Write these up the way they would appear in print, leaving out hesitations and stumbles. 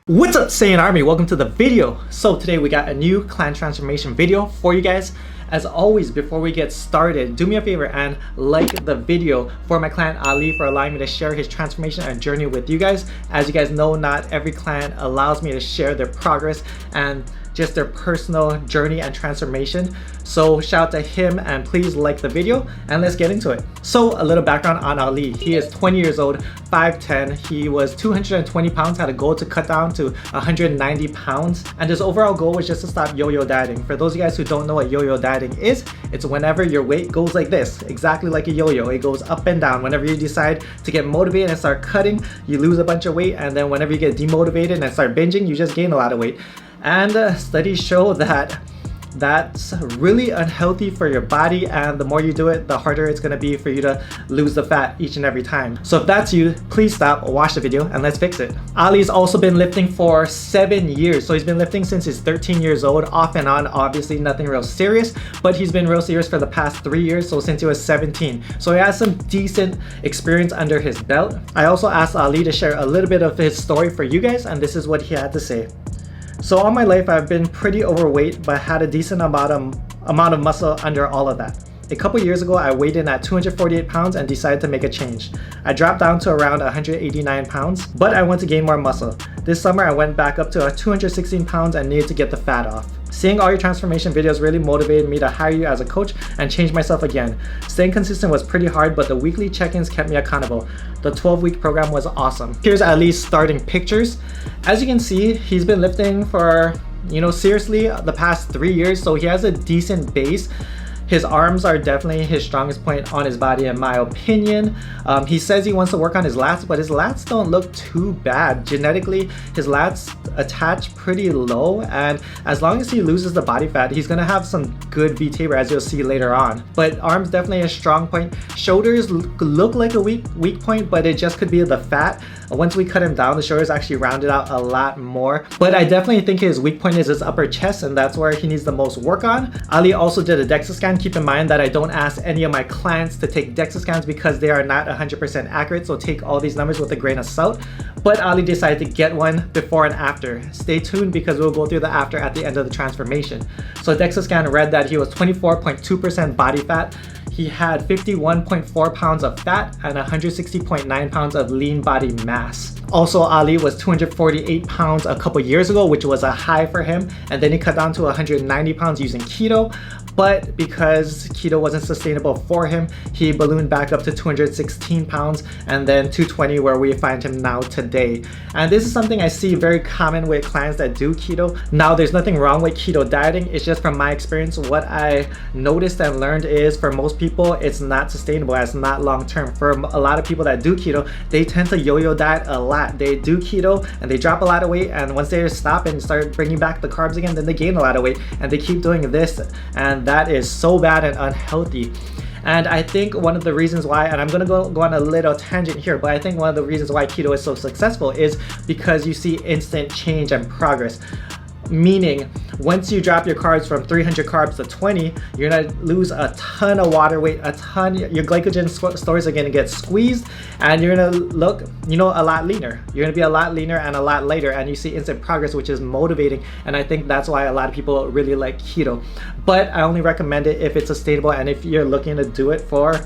What's up, Saiyan Army? Welcome to the video. So today we got a new clan transformation video for you guys. As always, before we get started, do me a favor and like the video for my clan Ali for allowing me to share his transformation and journey with you guys. As you guys know, not every clan allows me to share their progress and just their personal journey and transformation. So shout out to him and please like the video and let's get into it. So a little background on Ali. He is 20 years old, 5'10". He was 220 pounds, had a goal to cut down to 190 pounds. And his overall goal was just to stop yo-yo dieting. For those of you guys who don't know what yo-yo dieting is, it's whenever your weight goes like this, exactly like a yo-yo. It goes up and down. Whenever you decide to get motivated and start cutting, you lose a bunch of weight. And then whenever you get demotivated and start binging, you just gain a lot of weight. And studies show that that's really unhealthy for your body, and the more you do it, the harder it's going to be for you to lose the fat each and every time. So if that's you, please stop, watch the video, and let's fix it. Ali's also been lifting for 7 years. So he's been lifting since he's 13 years old, off and on, obviously nothing real serious, but he's been real serious for the past 3 years, so since he was 17. So he has some decent experience under his belt. I also asked Ali to share a little bit of his story for you guys, and this is what he had to say. So all my life I've been pretty overweight, but had a decent amount of muscle under all of that. A couple years ago, I weighed in at 248 pounds and decided to make a change. I dropped down to around 189 pounds, but I want to gain more muscle. This summer, I went back up to 216 pounds and needed to get the fat off. Seeing all your transformation videos really motivated me to hire you as a coach and change myself again. Staying consistent was pretty hard, but the weekly check-ins kept me accountable. The 12-week program was awesome. Here's Ali's starting pictures. As you can see, he's been lifting for, seriously the past 3 years, so he has a decent base. His arms are definitely his strongest point on his body in my opinion. He says he wants to work on his lats, but his lats don't look too bad. Genetically, his lats attach pretty low, and as long as he loses the body fat, he's gonna have some good V-taper, as you'll see later on. But arms definitely a strong point. Shoulders look like a weak point, but it just could be the fat. Once we cut him down, the shoulders actually rounded out a lot more. But I definitely think his weak point is his upper chest, and that's where he needs the most work on. Ali also did a DEXA scan. Keep in mind that I don't ask any of my clients to take DEXA scans because they are not 100% accurate, so take all these numbers with a grain of salt. But Ali decided to get one before and after. Stay tuned because we'll go through the after at the end of the transformation. So DEXA scan read that he was 24.2% body fat. He had 51.4 pounds of fat and 160.9 pounds of lean body mass. Also, Ali was 248 pounds a couple years ago, which was a high for him. And then he cut down to 190 pounds using keto. But because keto wasn't sustainable for him, he ballooned back up to 216 pounds and then 220 where we find him now today. And this is something I see very common with clients that do keto. Now, there's nothing wrong with keto dieting. It's just from my experience, what I noticed and learned is for most people, it's not sustainable. It's not long-term. For a lot of people that do keto, they tend to yo-yo diet a lot. They do keto and they drop a lot of weight, and once they stop and start bringing back the carbs again, then they gain a lot of weight, and they keep doing this, and that is so bad and unhealthy. And I think one of the reasons why, and I'm gonna go on a little tangent here, but I think one of the reasons why keto is so successful is because you see instant change and progress. Meaning, once you drop your carbs from 300 carbs to 20, you're gonna lose a ton of water weight, your glycogen stores are gonna get squeezed, and you're gonna look, a lot leaner. You're gonna be a lot leaner and a lot lighter, and you see instant progress, which is motivating. And I think that's why a lot of people really like keto. But I only recommend it if it's sustainable and if you're looking to do it for,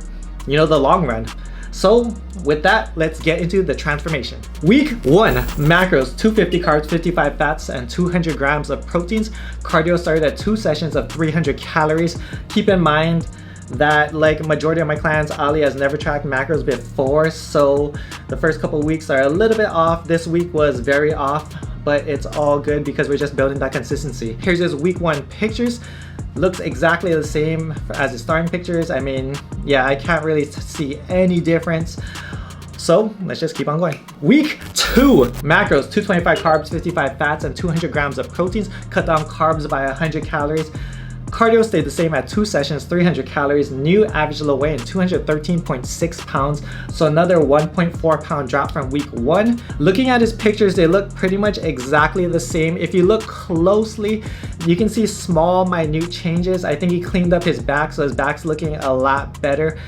the long run. So with that, let's get into the transformation. Week 1, macros, 250 carbs, 55 fats, and 200 grams of proteins. Cardio started at 2 sessions of 300 calories. Keep in mind that, like majority of my clients, Ali has never tracked macros before, so the first couple of weeks are a little bit off. This week was very off, but it's all good because we're just building that consistency. Here's his week 1 pictures. Looks exactly the same as the starting pictures. I mean, yeah, I can't really see any difference. So let's just keep on going. Week 2, macros, 225 carbs, 55 fats, and 200 grams of proteins. Cut down carbs by 100 calories. Cardio stayed the same at 2 sessions, 300 calories. New average low weigh in 213.6 pounds. So another 1.4 pound drop from week 1. Looking at his pictures, they look pretty much exactly the same. If you look closely, you can see small, minute changes. I think he cleaned up his back, so his back's looking a lot better.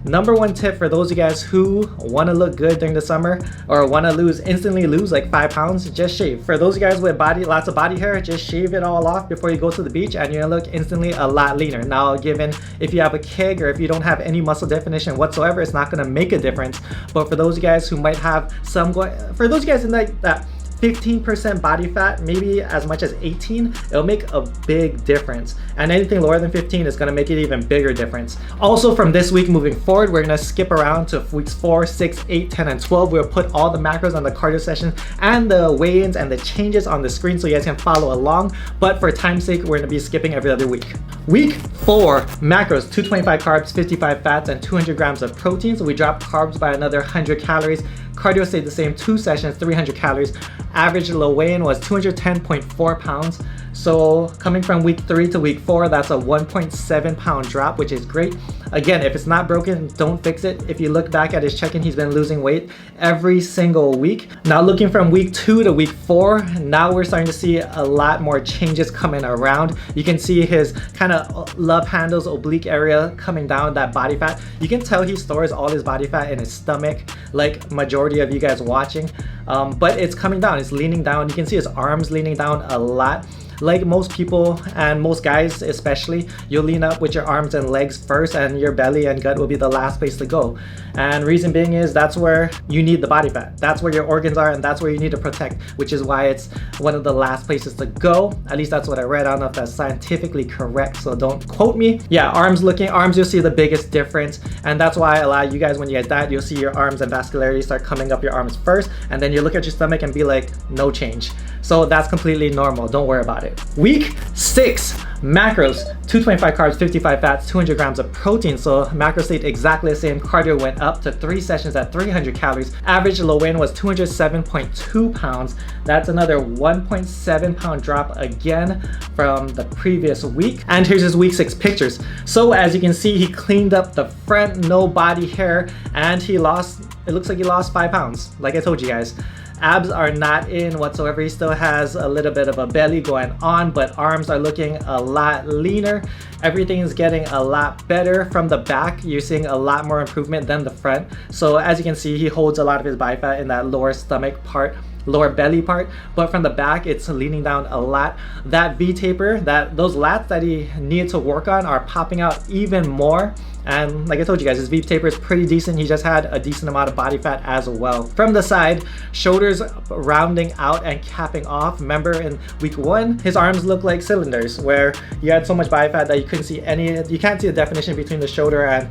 Number one tip for those of you guys who want to look good during the summer or want to instantly lose like 5 pounds, just shave. For those of you guys with lots of body hair, just shave it all off before you go to the beach and you're gonna look instantly a lot leaner. Now, given if you have a keg or if you don't have any muscle definition whatsoever, it's not gonna make a difference. But for those of you guys who might have for those of you guys in that 15% body fat, maybe as much as 18, it'll make a big difference. And anything lower than 15 is gonna make it even bigger difference. Also, from this week moving forward, we're gonna skip around to weeks 4, 6, 8, 10, and 12. We'll put all the macros on the cardio session and the weigh-ins and the changes on the screen so you guys can follow along. But for time's sake, we're gonna be skipping every other week. Week 4, macros, 225 carbs, 55 fats, and 200 grams of protein. So we dropped carbs by another 100 calories. Cardio stayed the same, 2 sessions, 300 calories. Average low weigh-in was 210.4 pounds. So coming from week 3 to week 4, that's a 1.7 pound drop, which is great. Again, if it's not broken, don't fix it. If you look back at his check-in, he's been losing weight every single week. Now looking from week 2 to week 4, now we're starting to see a lot more changes coming around. You can see his kind of love handles, oblique area coming down, that body fat. You can tell he stores all his body fat in his stomach, like majority of you guys watching. But it's coming down, it's leaning down. You can see his arms leaning down a lot. Like most people and most guys especially, you'll lean up with your arms and legs first and your belly and gut will be the last place to go. And reason being is that's where you need the body fat. That's where your organs are and that's where you need to protect, which is why it's one of the last places to go. At least that's what I read. I don't know if that's scientifically correct, so don't quote me. Yeah, arms, you'll see the biggest difference. And that's why a lot of you guys, when you get that, you'll see your arms and vascularity start coming up your arms first. And then you look at your stomach and be like, no change. So that's completely normal. Don't worry about it. Week 6, macros, 225 carbs, 55 fats, 200 grams of protein. So macros stayed exactly the same. Cardio went up to 3 sessions at 300 calories. Average low weigh-in was 207.2 pounds. That's another 1.7 pound drop again from the previous week. And here's his week 6 pictures. So as you can see, he cleaned up the front, no body hair, and it looks like he lost 5 pounds, like I told you guys. Abs are not in whatsoever. He still has a little bit of a belly going on, but arms are looking a lot leaner. Everything is getting a lot better. From the back, you're seeing a lot more improvement than the front. So as you can see, he holds a lot of his body fat in that lower stomach part, lower belly part, but from the back it's leaning down a lot. That V taper, those lats that he needed to work on are popping out even more. And like I told you guys, his V taper is pretty decent. He just had a decent amount of body fat as well. From the side, shoulders rounding out and capping off. Remember in week 1, his arms look like cylinders where you had so much body fat that you couldn't see you can't see the definition between the shoulder and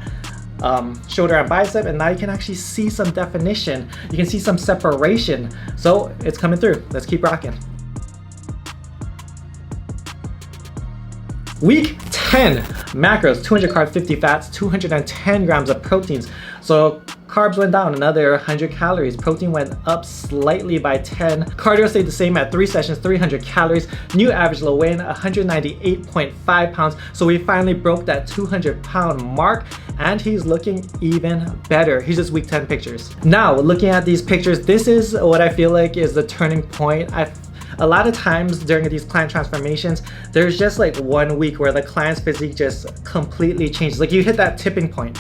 bicep, and now you can actually see some definition. You can see some separation. So it's coming through. Let's keep rocking. Week 10, macros, 200 carbs, 50 fats, 210 grams of proteins. So carbs went down another 100 calories. Protein went up slightly by 10. Cardio stayed the same at 3 sessions, 300 calories. New average low weigh-in, 198.5 pounds. So we finally broke that 200 pound mark and he's looking even better. Here's just week 10 pictures. Now, looking at these pictures, this is what I feel like is the turning point. A lot of times during these client transformations, there's just like 1 week where the client's physique just completely changes. Like you hit that tipping point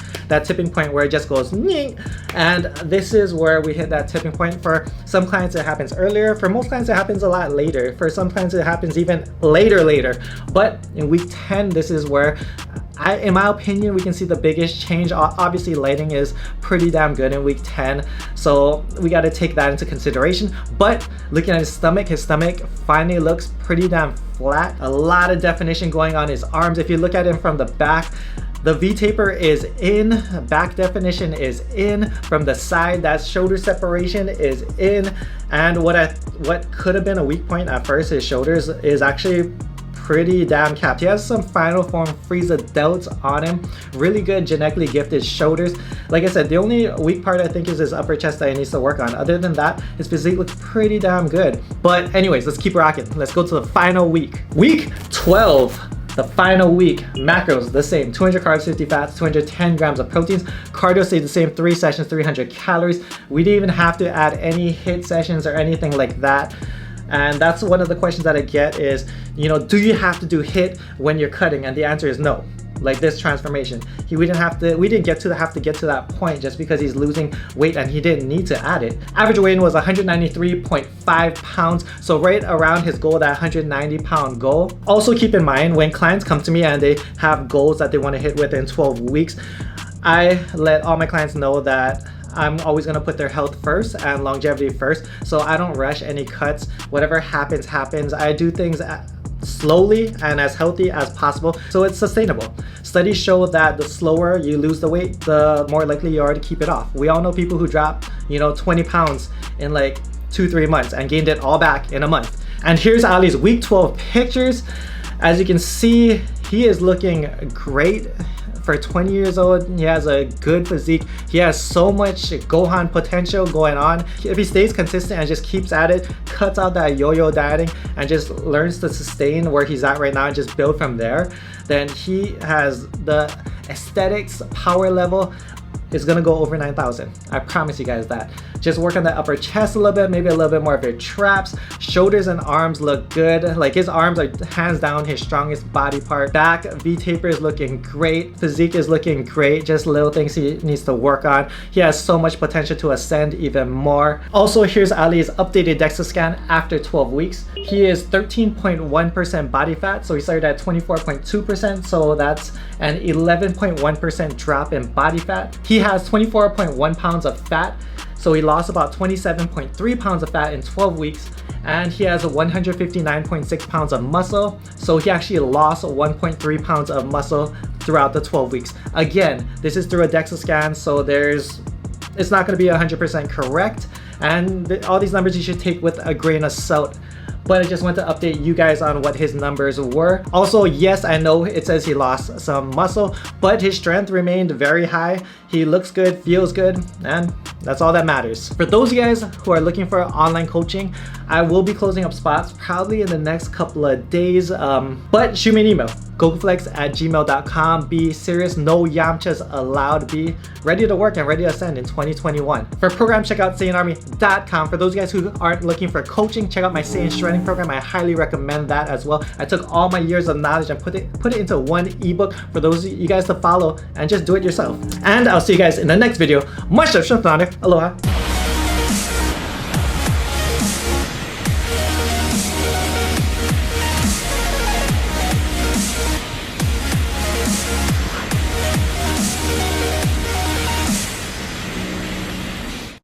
where it just goes nying. And this is where we hit that tipping point. For some clients it happens earlier. For most clients it happens a lot later. For some clients it happens even later. But in week 10, this is where in my opinion, we can see the biggest change. Obviously, lighting is pretty damn good in week 10, so we got to take that into consideration. But looking at his stomach finally looks pretty damn flat. A lot of definition going on his arms. If you look at him from the back, the V taper is in, back definition is in. From the side, that shoulder separation is in. And what could have been a weak point at first, his shoulders, is actually pretty damn capped. He has some final form Frieza delts on him. Really good genetically gifted shoulders. Like I said, the only weak part I think is his upper chest that he needs to work on. Other than that, his physique looks pretty damn good. But anyways, let's keep rocking. Let's go to the final week. Week 12. The final week, macros the same, 200 carbs, 50 fats, 210 grams of proteins. Cardio stayed the same, 3 sessions, 300 calories. We didn't even have to add any HIIT sessions or anything like that. And that's one of the questions that I get is, do you have to do HIIT when you're cutting? And the answer is no. like this transformation. We didn't get to that point just because he's losing weight and he didn't need to add it. Average weight was 193.5 pounds, so right around his goal, that 190-pound goal. Also keep in mind, when clients come to me and they have goals that they want to hit within 12 weeks, I let all my clients know that I'm always gonna put their health first and longevity first, so I don't rush any cuts. Whatever happens, happens. I do things slowly and as healthy as possible, so it's sustainable. Studies show that the slower you lose the weight, the more likely you are to keep it off. We all know people who dropped, 20 pounds in like 2-3 months and gained it all back in a month. And here's Ali's week 12 pictures. As you can see, he is looking great. For 20 years old, he has a good physique. He has so much Gohan potential going on. If he stays consistent and just keeps at it, cuts out that yo-yo dieting, and just learns to sustain where he's at right now and just build from there, then he has the aesthetics, power level is gonna go over 9,000. I promise you guys that. Just work on the upper chest a little bit, maybe a little bit more of your traps. Shoulders and arms look good. Like his arms are hands down his strongest body part. Back V-taper is looking great. Physique is looking great. Just little things he needs to work on. He has so much potential to ascend even more. Also, here's Ali's updated DEXA scan after 12 weeks. He is 13.1% body fat, so he started at 24.2%, so that's an 11.1% drop in body fat. He has 24.1 pounds of fat, so he lost about 27.3 pounds of fat in 12 weeks, and he has 159.6 pounds of muscle, so he actually lost 1.3 pounds of muscle throughout the 12 weeks. Again, this is through a DEXA scan, so it's not going to be 100% correct, and all these numbers you should take with a grain of salt. But I just want to update you guys on what his numbers were. Also, yes, I know it says he lost some muscle, but his strength remained very high. He looks good, feels good, and that's all that matters. For those of you guys who are looking for online coaching, I will be closing up spots probably in the next couple of days, but shoot me an email, gokuflex@gmail.com. Be serious, no yamchas allowed. Be ready to work and ready to ascend in 2021. For programs, check out SaiyanArmy.com. For those guys who aren't looking for coaching, check out my Saiyan Shredding program. I highly recommend that as well. I took all my years of knowledge and put it into one ebook for those of you guys to follow and just do it yourself. And I'll see you guys in the next video. Much love, Aloha.